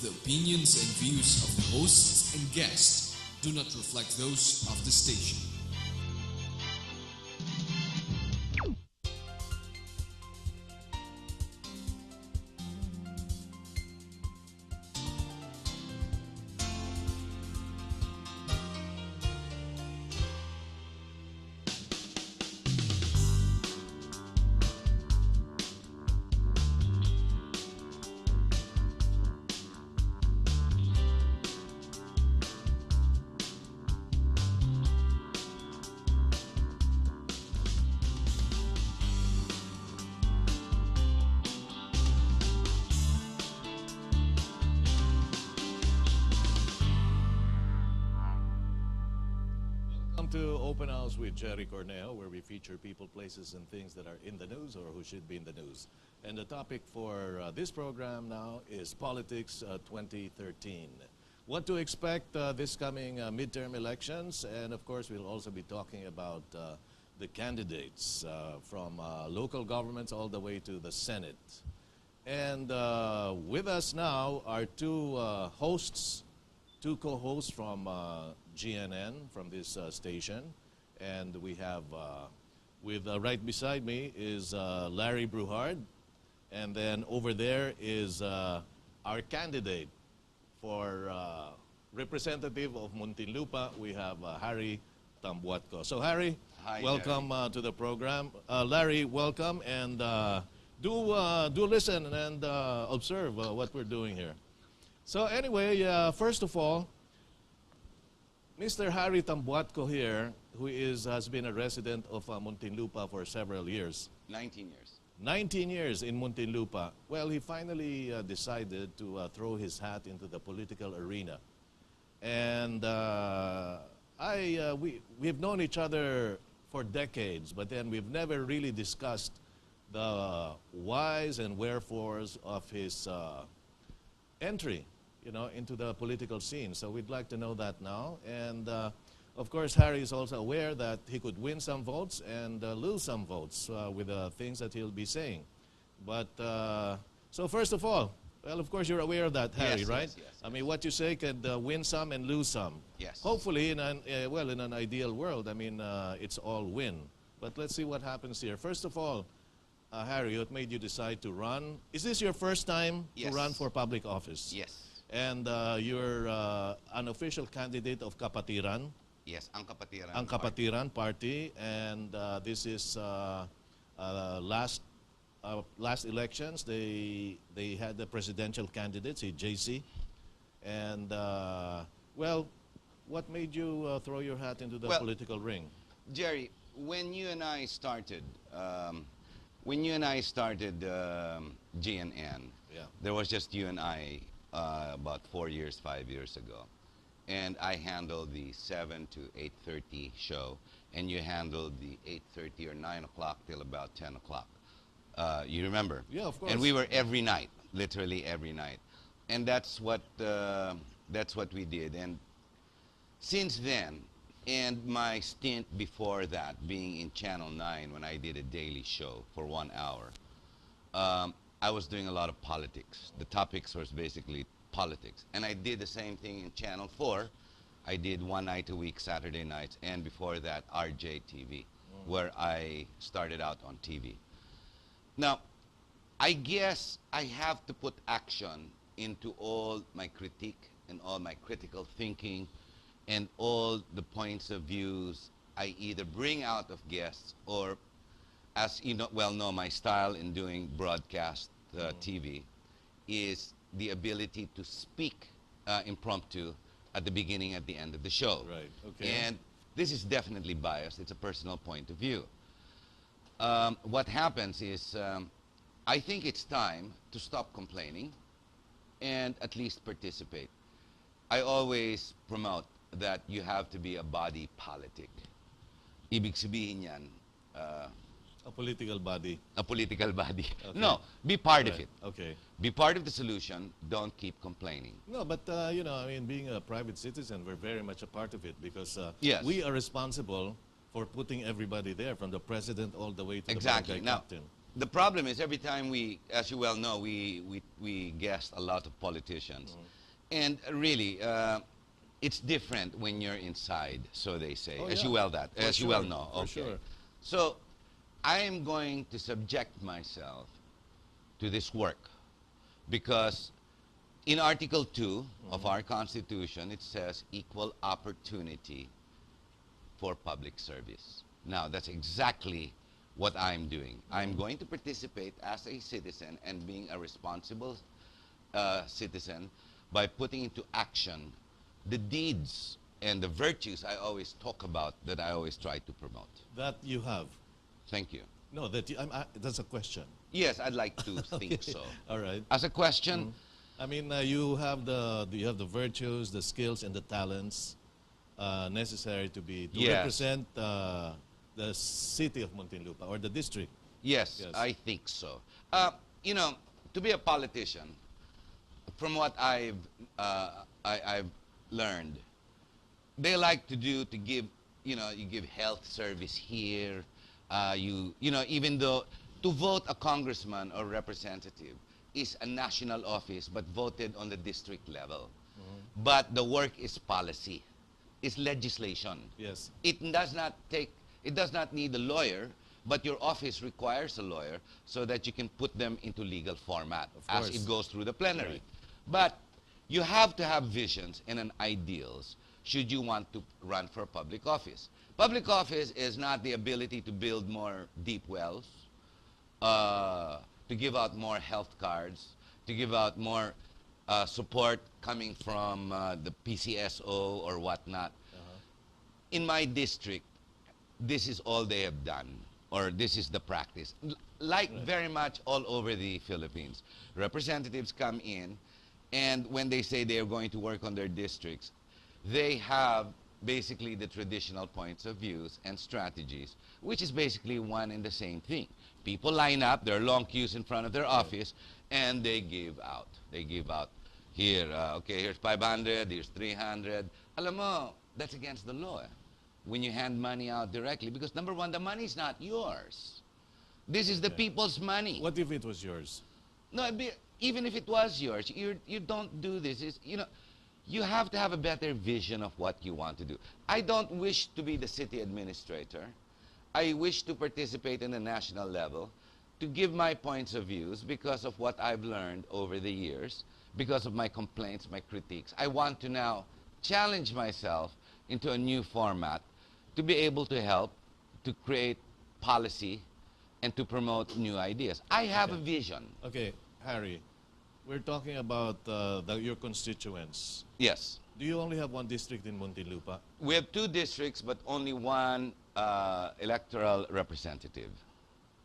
The opinions and views of the hosts and guests do not reflect those of the station. To Open House with Jerry Cornejo, where we feature people, places, and things that are in the news or who should be in the news. And the topic for this program now is Politics 2013. What to expect this coming midterm elections, and of course we'll also be talking about the candidates from local governments all the way to the Senate. And with us now are two co-hosts from GNN, from this station. And we have, right beside me is Larry Bruhard. And then over there is our candidate for representative of Muntinlupa. We have Harry Tambuatco. So Harry, hi, welcome to the program. Larry, welcome. And do listen and observe what we're doing here. So anyway, first of all, Mr. Harry Tambuatco here, who has been a resident of Muntinlupa for several years. 19 years. 19 years in Muntinlupa. Well, he finally decided to throw his hat into the political arena. And we've known each other for decades, but then we've never really discussed the whys and wherefores of his entry, into the political scene. So we'd like to know that now. And of course, Harry is also aware that he could win some votes and lose some votes with the things that he'll be saying. But so first of all, well, of course, you're aware of that, Harry, yes, right? Yes, I mean, what you say could win some and lose some. Yes. Hopefully, in an ideal world, I mean, it's all win. But let's see what happens here. First of all, Harry, what made you decide to run? Is this your first time to run for public office? Yes. And you're an official candidate of Kapatiran. Yes, Ang Kapatiran. Ang Kapatiran Party. And this is last elections. They had the presidential candidates, JC. And well, what made you throw your hat into the political ring? Jerry, when you and I started, GNN, there was just you and I about 5 years ago. And I handled the 7 to 8:30 show, and you handled the 8:30 or 9 o'clock till about 10 o'clock. You remember? Yeah, of course. And we were every night, literally every night. And that's what we did. And since then, and my stint before that, being in Channel 9 when I did a daily show for 1 hour, I was doing a lot of politics. The topics was basically politics. And I did the same thing in Channel 4. I did one night a week, Saturday nights, and before that, RJTV, where I started out on TV. Now, I guess I have to put action into all my critique and all my critical thinking and all the points of views I either bring out of guests or, as you know, my style in doing broadcast TV is the ability to speak impromptu at the beginning, at the end of the show. Right, okay. And this is definitely biased. It's a personal point of view. What happens is, I think it's time to stop complaining and at least participate. I always promote that you have to be a body politic. Ibig sabihin yan, a political body. A political body. Okay. No, be part of it. Okay. Be part of the solution. Don't keep complaining. No, but I mean, being a private citizen, we're very much a part of it because yes. we are responsible for putting everybody there, from the president all the way to exactly. the Now, captain. the problem is every time we, as you well know, we guest a lot of politicians. And really, it's different when you're inside, so they say, Oh, as yeah. you well that, For as you well sure, know. for Okay. sure. So I am going to subject myself to this work because in Article 2 of our Constitution, it says equal opportunity for public service. Now, that's exactly what I'm doing. I'm going to participate as a citizen and being a responsible citizen by putting into action the deeds and the virtues I always talk about, that I always try to promote. That you have. Thank you. No, that's a question. Yes, I'd like to think so. All right. As a question, I mean, you have the virtues, the skills, and the talents necessary to Yes. represent the city of Muntinlupa or the district. yes, Yes. I think so. You know, to be a politician, from what I've learned, they like to give, you know, you give health service here. You know, even though to vote a congressman or representative is a national office, but voted on the district level. But the work is policy, is legislation. Yes. It does not need a lawyer, but your office requires a lawyer so that you can put them into legal format as course. it goes through the plenary. Right. But you have to have visions and an ideals should you want to run for public office. Public office is not the ability to build more deep wells, to give out more health cards, to give out more support coming from the PCSO or whatnot. In my district, this is all they have done, or this is the practice. Like very much all over the Philippines. Representatives come in, and when they say they are going to work on their districts, they have basically the traditional points of views and strategies, which is basically one and the same thing. People line up, there are long queues in front of their office, and they give out. They give out, here, okay, here's 500, here's 300. Alam mo, that's against the law. When you hand money out directly, because number one, the money's not yours. This is the people's money. What if it was yours? No, even if it was yours, you don't do this. You know, you have to have a better vision of what you want to do. I don't wish to be the city administrator. I wish to participate in the national level, to give my points of views because of what I've learned over the years, because of my complaints, my critiques. I want to now challenge myself into a new format to be able to help to create policy and to promote new ideas. I have a vision. Okay, Harry, we're talking about your constituents. Yes. Do you only have one district in Muntinlupa? We have 2 districts, but only 1 electoral representative.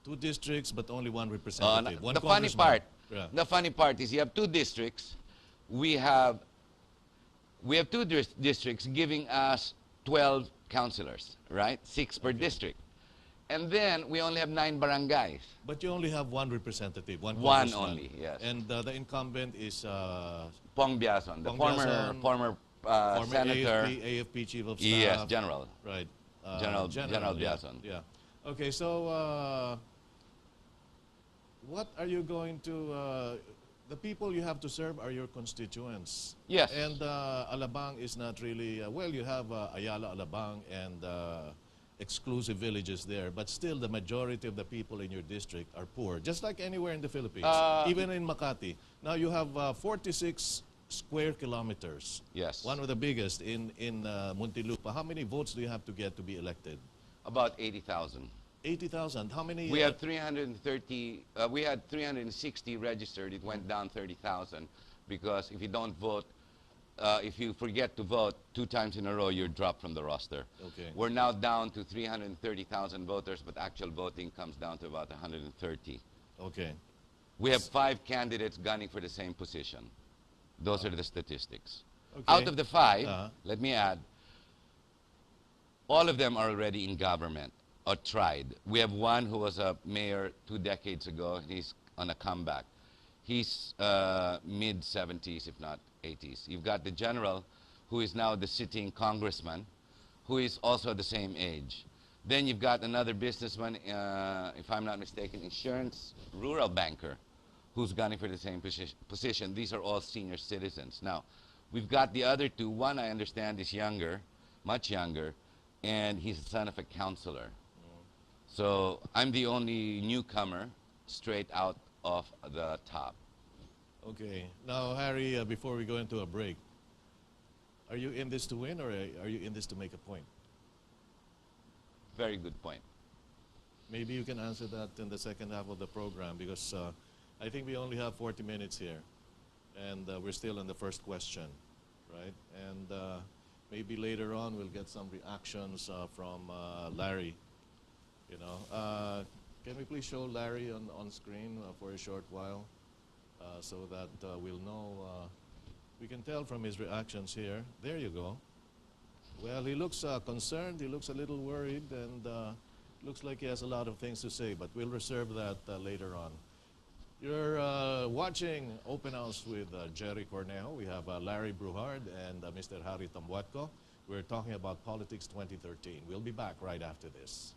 2 districts, but only one representative. One the funny congressman. part, Yeah. the funny part is you have 2 districts. We have 2 districts giving us 12 councillors, right? 6 per district. And then we only have 9 barangays. But you only have one representative, one One congressman. only, yes. And the incumbent is Pong Biason, the Pong former Biason, former former senator. AFP chief of staff. Yes, general. Right. General yeah, Biason. Yeah. Okay, so what are you going to... the people you have to serve are your constituents. Yes. And Alabang is not really... well, you have Ayala, Alabang, and exclusive villages there, but still the majority of the people in your district are poor, just like anywhere in the Philippines, even in Makati. Now you have 46 square kilometers. Yes. One of the biggest in Muntinlupa. How many votes do you have to get to be elected? About 80,000. 80,000. How many? We have 330. We had 360 registered. It went down 30,000 because if you don't vote, if you forget to vote 2 times in a row, you're dropped from the roster. Okay. We're now down to 330,000 voters, but actual voting comes down to about 130. Okay. We have 5 candidates gunning for the same position. Those are the statistics. Okay. Out of the 5, let me add, all of them are already in government or tried. We have one who was a mayor 2 decades ago. He's on a comeback. He's mid-70s, if not 80s. You've got the general, who is now the sitting congressman, who is also the same age. Then you've got another businessman, if I'm not mistaken, insurance, rural banker, who's gunning for the same position. These are all senior citizens. Now, we've got the other two. One, I understand, is younger, much younger, and he's the son of a counselor. So I'm the only newcomer straight out of the top. Okay. Now, Harry, before we go into a break, are you in this to win or are you in this to make a point? Very good point. Maybe you can answer that in the second half of the program because I think we only have 40 minutes here and we're still on the first question, right? And maybe later on we'll get some reactions from Larry. You know, can we please show Larry on screen for a short while so that we'll know, we can tell from his reactions here. There you go. Well, he looks concerned, he looks a little worried, and looks like he has a lot of things to say, but we'll reserve that later on. You're watching Open House with Jerry Cornejo. We have Larry Bruhard and Mr. Harry Tambuatco. We're talking about Politics 2013. We'll be back right after this.